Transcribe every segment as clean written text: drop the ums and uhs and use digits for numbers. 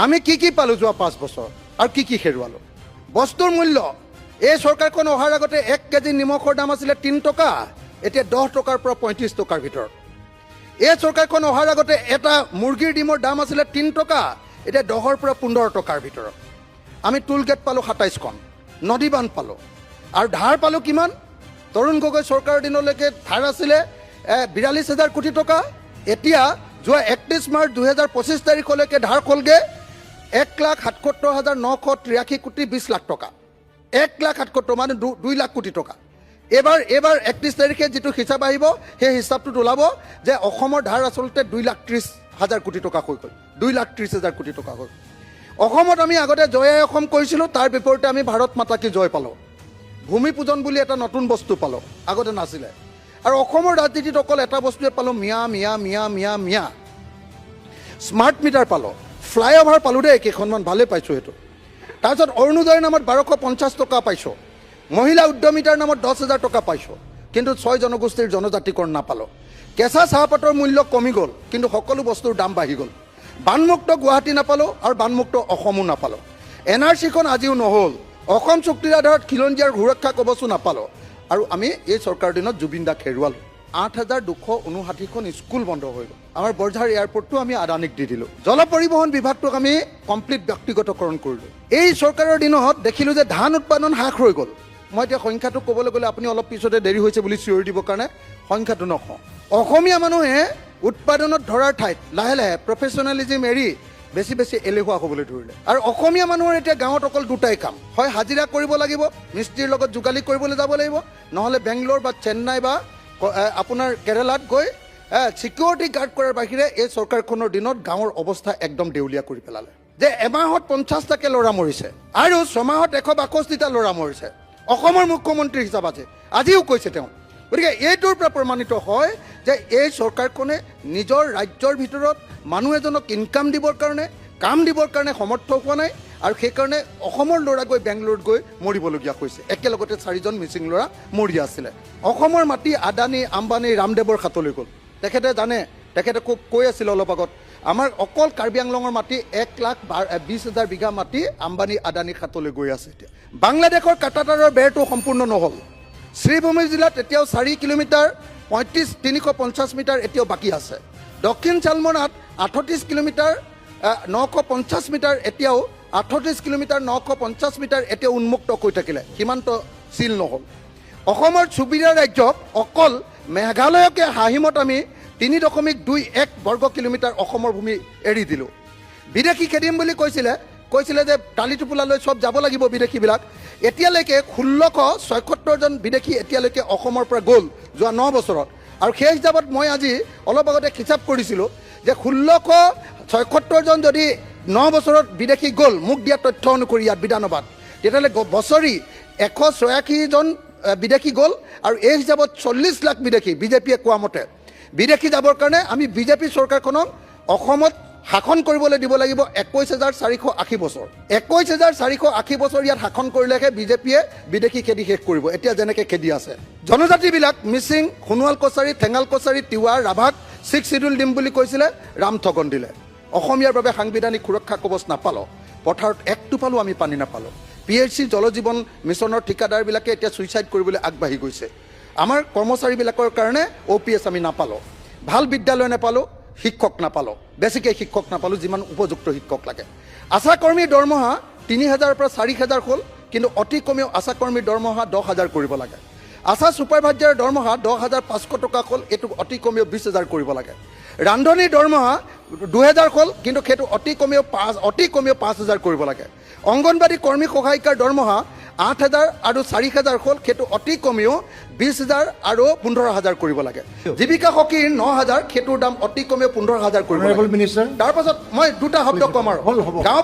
আমি কি পালোঁ যোৱা 5 বছৰ আৰু কি হেৰুৱালোঁ বস্তুৰ মূল্য এই চৰকাৰখন অহাৰ আগতে 1 কেজি নিমখৰ দাম আছিলে 3 টকা এতিয়া 10 টকাৰ পৰা 35 টকাৰ ভিতৰত এই চৰকাৰখন অহাৰ আগতে এটা মুৰ্গীৰ ডিমৰ দাম আছিলে 3 টকা এতিয়া 10ৰ পৰা 15 টকাৰ ভিতৰত আমি টুল গেট পালোঁ 27খন নদী বান্ধ পালোঁ আৰু ধাৰ পালোঁ কিমান তৰুণ গগৈ চৰকাৰৰ দিনলৈকে ধাৰ আছিলে 42,000 কোটি টকা এতিয়া যোৱা 31 মাৰ্চ 2025 তাৰিখলৈকে ধাৰ হ'লগে 1,77,983 কোটি 20 লাখ টকা 1,77,000 মানে 2 লাখ কোটি টকা এবাৰ 31 তাৰিখে যিটো হিচাপ আহিব সেই হিচাপটোত ওলাব যে অসমৰ ধাৰ আচলতে 2,30,000 কোটি টকা হৈ গ'ল 2,30,000 কোটি টকা হ'ল অসমত আমি আগতে জয় অসম কৰিছিলোঁ তাৰ বিপৰীতে আমি ভাৰত মাতা কি জয় পালোঁ ভূমি পূজন বুলি এটা নতুন বস্তু পালোঁ আগতে নাছিলে আৰু অসমৰ ৰাজনীতিত অকল এটা বস্তুৱে পালোঁ মিয়া স্মাৰ্ট মিটাৰ পালোঁ ফ্লাইঅভাৰ পালোঁ দেই কেইখনমান ভালেই পাইছোঁ সেইটো তাৰপিছত অৰুণোদয়ৰ নামত 1250 টকা পাইছোঁ মহিলা উদ্যমিতাৰ নামত 10,000 টকা পাইছোঁ কিন্তু 6 জনগোষ্ঠীৰ জনজাতিকৰণ নাপালোঁ কেঁচা চাহপাতৰ মূল্য কমি গ'ল কিন্তু সকলো বস্তুৰ দাম বাঢ়ি গ'ল বানমুক্ত গুৱাহাটী নাপালোঁ আৰু বানমুক্ত অসমো নাপালোঁ NRCখন আজিও নহ'ল অসম চুক্তিৰ আধাৰত খিলঞ্জীয়াৰ সুৰক্ষা কবচো নাপালোঁ আৰু আমি এই চৰকাৰৰ দিনত জুবিন দাক হেৰুৱালোঁ 8,259খন স্কুল বন্ধ হৈ গ'ল আমাৰ বৰঝাৰ এয়াৰপৰ্টটো আমি আদানীক দি দিলোঁ জল পৰিবহণ বিভাগটোক আমি কমপ্লিট ব্যক্তিগতকৰণ কৰিলোঁ এই চৰকাৰৰ দিনত দেখিলোঁ যে ধান উৎপাদন হ্ৰাস হৈ গ'ল মই এতিয়া সংখ্যাটো ক'বলৈ গ'লে আপুনি অলপ পিছতে দেৰি হৈছে বুলি চিঞৰি দিবৰ কাৰণে সংখ্যাটো নকওঁ অসমীয়া মানুহে উৎপাদনত ধৰাৰ ঠাইত লাহে লাহে প্ৰফেচনেলিজিম এৰি বেছি এলেহুৱা হ'বলৈ ধৰিলে আৰু অসমীয়া মানুহৰ এতিয়া গাঁৱত অকল দুটাই কাম হয় হাজিৰা কৰিব লাগিব মিস্ত্ৰীৰ লগত যোগালী কৰিবলৈ যাব লাগিব নহ'লে বেংগলোৰ বা চেন্নাই বা আপোনাৰ কেৰালাত গৈ ছিকিউৰিটি গাৰ্ড কৰাৰ বাহিৰে এই চৰকাৰখনৰ দিনত গাঁৱৰ অৱস্থা একদম দেউলীয়া কৰি পেলালে যে এমাহত 50টাকে ল'ৰা মৰিছে আৰু 6 মাহত 162টা ল'ৰা মৰিছে অসমৰ মুখ্যমন্ত্ৰী হিচাপ আছে আজিও কৈছে তেওঁ গতিকে এইটোৰ পৰা প্ৰমাণিত হয় যে এই চৰকাৰখনে নিজৰ ৰাজ্যৰ ভিতৰত মানুহ এজনক ইনকাম দিবৰ কাৰণে কাম দিবৰ কাৰণে সমৰ্থ হোৱা নাই আৰু সেইকাৰণে অসমৰ ল'ৰা গৈ বেংগলোৰত গৈ মৰিবলগীয়া হৈছে একেলগতে 4জন মিচিং ল'ৰা মৰি আছিলে অসমৰ মাটি আদানী আম্বানী ৰামদেৱৰ হাতলৈ গ'ল তেখেতে জানে তেখেতে কৈ আছিল অলপ আগত আমাৰ অকল কাৰ্বি আংলঙৰ মাটি 1,20,000 বিঘা মাটি আম্বানী আদানীৰ হাতলৈ গৈ আছে এতিয়া বাংলাদেশৰ কাটাতাৰৰ বেৰটো সম্পূৰ্ণ নহ'ল শ্ৰীভূমি জিলাত এতিয়াও 4 কিলোমিটাৰ 350 মিটাৰ এতিয়াও বাকী আছে দক্ষিণ চালমৰাত 38 কিলোমিটাৰ 950 মিটাৰ এতিয়াও 38 কিলোমিটাৰ 950 মিটাৰ এতিয়াও উন্মুক্ত হৈ থাকিলে সীমান্ত চিল নহ'ল অসমৰ চুবুৰীয়া ৰাজ্যক অকল মেঘালয়কে হাঁহিমত আমি 3.21 বৰ্গ কিলোমিটাৰ অসমৰ ভূমি এৰি দিলোঁ বিদেশী খেদিম বুলি কৈছিলে যে টালি টোপোলালৈ চব যাব লাগিব বিদেশীবিলাক এতিয়ালৈকে 1676 জন বিদেশী এতিয়ালৈকে অসমৰ পৰা গ'ল যোৱা 9 বছৰত আৰু সেই হিচাপত মই আজি অলপ আগতে হিচাপ কৰিছিলোঁ যে 1676 জন যদি 9 বছৰত বিদেশী গ'ল মোক দিয়া তথ্য অনুসৰি ইয়াত বিধানসভাত তেতিয়াহ'লে বছৰি 186 জন বিদেশী গ'ল আৰু এই হিচাপত 40 লাখ বিদেশী বিজেপিয়ে কোৱা মতে বিদেশী যাবৰ কাৰণে আমি বিজেপি চৰকাৰখনক অসমত শাসন কৰিবলৈ দিব লাগিব 21,480 বছৰ 21,480 বছৰ ইয়াত শাসন কৰিলেহে বিজেপিয়ে বিদেশী খেদি শেষ কৰিব এতিয়া যেনেকৈ খেদি আছে জনজাতিবিলাক মিচিং সোণোৱাল কছাৰী ঠেঙাল কছাৰী তিৱা ৰাভাক 6 শিডিউল দিম বুলি কৈছিলে ৰাম ঠগন দিলে অসমীয়াৰ বাবে সাংবিধানিক সুৰক্ষা কবচ নাপালোঁ পথাৰত একটো পালোঁ আমি পানী নাপালোঁ PHC জল জীৱন মিছনৰ ঠিকাদাৰবিলাকে এতিয়া ছুইচাইড কৰিবলৈ আগবাঢ়ি গৈছে আমাৰ কৰ্মচাৰীবিলাকৰ কাৰণে OPS আমি নাপালোঁ ভাল বিদ্যালয় নাপালোঁ শিক্ষক নাপালোঁ বেছিকৈ শিক্ষক নাপালোঁ যিমান উপযুক্ত শিক্ষক লাগে আশাকৰ্মীৰ দৰমহা 3,000 পৰা 4,000 হ'ল কিন্তু অতি কমেও আশাকৰ্মীৰ দৰমহা 10,000 কৰিব লাগে আশা ছুপাৰভাইজাৰৰ দৰমহা 10,500 টকা হ'ল এইটো অতি কমেও 20,000 কৰিব লাগে ৰান্ধনীৰ দৰমহা 2,000 হ'ল কিন্তু সেইটো অতি কমেও 5,000 কৰিব লাগে অংগনবাদী কৰ্মী সহায়িকাৰ দৰমহা 8,000 আৰু 4,000 হ'ল সেইটো অতি কমেও 20,000 আৰু 15,000 কৰিব লাগে জীৱিকা সখীৰ 9,000 সেইটোৰ দাম অতি কমেও 15,000 কৰিব লাগে তাৰপাছত মই দুটা শব্দ কম আৰু গাঁও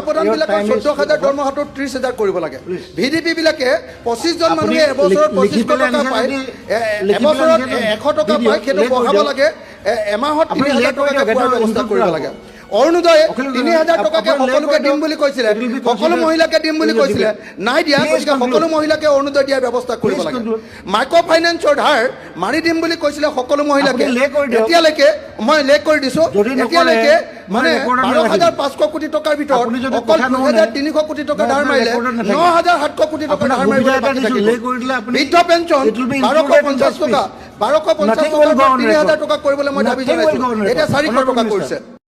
প্ৰধানবিলাকৰ 14,000 দৰমহাটো 30,000 কৰিব লাগে VDP বিলাকে 25 জন মানুহে এবছৰত 25 টকা পায় এবছৰত 100 টকা পায় সেইটো বঢ়াব লাগে এমাহত 3,000 টকা পোৱাৰ ব্যৱস্থা কৰিব লাগে অৰুণোদয়ে অখিল ৩,০০০ টকাকে আপুনি সকলোকে লেখ দিম কৰি বুলি কৈছিলে, It will be সকলো considered- মহিলাকে দিম বুলি It will be কৈছিলে, given. নাই দিয়া। Please গতিকে conclude. সকলো মহিলাকে অৰুণোদয় দিয়াৰ ব্যৱস্থা কৰিব Please লাগে। conclude. মাইক্ৰ' ফাইনেন্সৰ ধাৰ মাৰি দিম বুলি কৈছিলে সকলো মহিলাকে, আপুনি লেখ কৰি দিয়ক। এতিয়ালৈকে মই লেখ কৰি দিছো, যদি নকৰে, এতিয়ালৈকে মানে মই ৰেকৰ্ডত ১২,৫০০ কোটি টকাৰ ভিতৰত আপুনি যদি অকল কথা নুশুনে, ২,৩০০ কোটি টকা মই ধাৰ আপোনাৰ মাৰিলে ৰেকৰ্ডত নাথাকিম। ৯,৭০০ কোটি টকা আপোনাক ধাৰ মাৰিবলৈ সুবিধা এটা বাকী দিছোঁ, থাকিব। লেখ কৰি দিলে আপুনি- বৃদ্ধ pension It will be ১২৫০ included in টকা, that ১২৫০ Nothing টকাৰ will go পৰা on ৩,০০০ record. টকা কৰিবলৈ মই দাবী Nothing will জনাইছো, go on record. এতিয়া ৪০০ টকা Honorable কৰিছে। Minister.